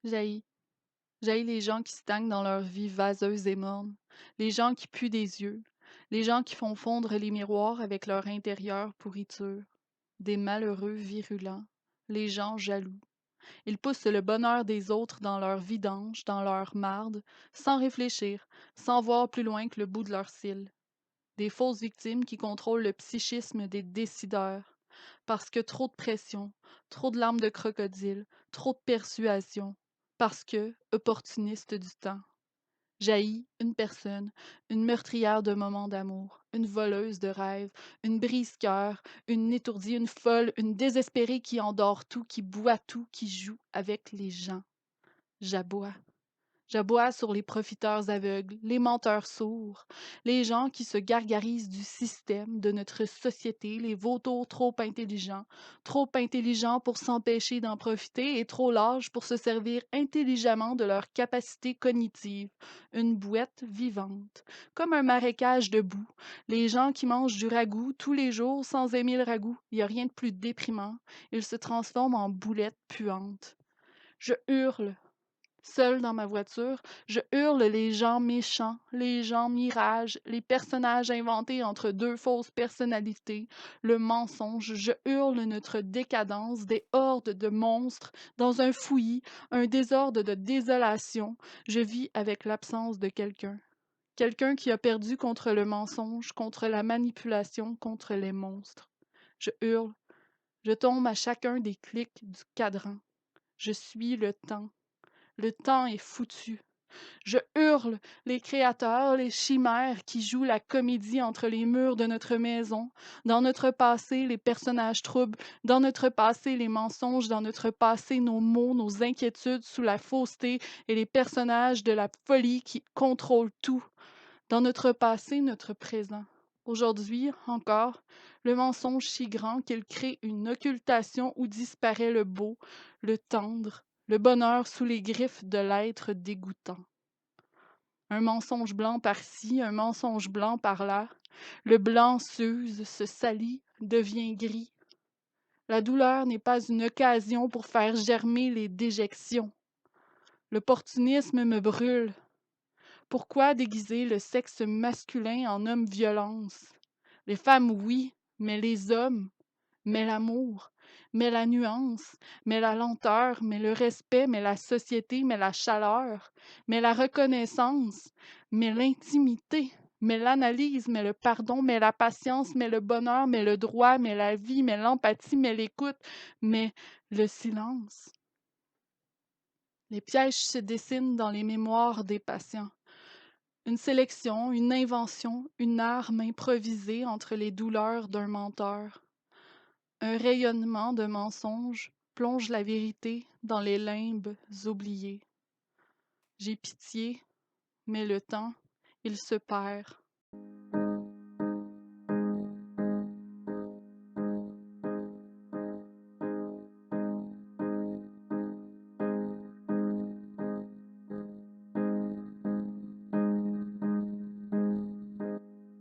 J'haïs. J'haïs les gens qui stagnent dans leur vie vaseuse et morne, les gens qui puent des yeux, les gens qui font fondre les miroirs avec leur intérieure pourriture, des malheureux virulents, les gens jaloux. Ils poussent le bonheur des autres dans leur vidange, dans leur marde, sans réfléchir, sans voir plus loin que le bout de leurs cils. Des fausses victimes qui contrôlent le psychisme des décideurs. Parce que trop de pression, trop de larmes de crocodile, trop de persuasion. Parce que, opportuniste du temps. Jaillit une personne, une meurtrière de moments d'amour, une voleuse de rêves, une brise-cœur, une étourdie, une folle, une désespérée qui endort tout, qui boit tout, qui joue avec les gens. J'aboie. J'aboie sur les profiteurs aveugles, les menteurs sourds, les gens qui se gargarisent du système, de notre société, les vautours trop intelligents pour s'empêcher d'en profiter et trop lâches pour se servir intelligemment de leurs capacités cognitives. Une bouette vivante, comme un marécage de boue. Les gens qui mangent du ragoût tous les jours sans aimer le ragoût. Il n'y a rien de plus déprimant. Ils se transforment en boulettes puantes. Je hurle. Seule dans ma voiture, je hurle les gens méchants, les gens mirages, les personnages inventés entre deux fausses personnalités, le mensonge, je hurle notre décadence, des hordes de monstres, dans un fouillis, un désordre de désolation, je vis avec l'absence de quelqu'un. Quelqu'un qui a perdu contre le mensonge, contre la manipulation, contre les monstres. Je hurle, je tombe à chacun des clics du cadran. Je suis le temps. Le temps est foutu. Je hurle les créateurs, les chimères qui jouent la comédie entre les murs de notre maison. Dans notre passé, les personnages troubles. Dans notre passé, les mensonges. Dans notre passé, nos mots, nos inquiétudes sous la fausseté et les personnages de la folie qui contrôlent tout. Dans notre passé, notre présent. Aujourd'hui, encore, le mensonge si grand qu'il crée une occultation où disparaît le beau, le tendre, le bonheur sous les griffes de l'être dégoûtant. Un mensonge blanc par-ci, un mensonge blanc par-là. Le blanc s'use, se salit, devient gris. La douleur n'est pas une occasion pour faire germer les déjections. L'opportunisme me brûle. Pourquoi déguiser le sexe masculin en homme-violence? Les femmes, oui, mais les hommes, mais l'amour, mais la nuance, mais la lenteur, mais le respect, mais la société, mais la chaleur, mais la reconnaissance, mais l'intimité, mais l'analyse, mais le pardon, mais la patience, mais le bonheur, mais le droit, mais la vie, mais l'empathie, mais l'écoute, mais le silence. Les pièges se dessinent dans les mémoires des patients. Une sélection, une invention, une arme improvisée entre les douleurs d'un menteur. Un rayonnement de mensonges plonge la vérité dans les limbes oubliées. J'ai pitié, mais le temps, il se perd.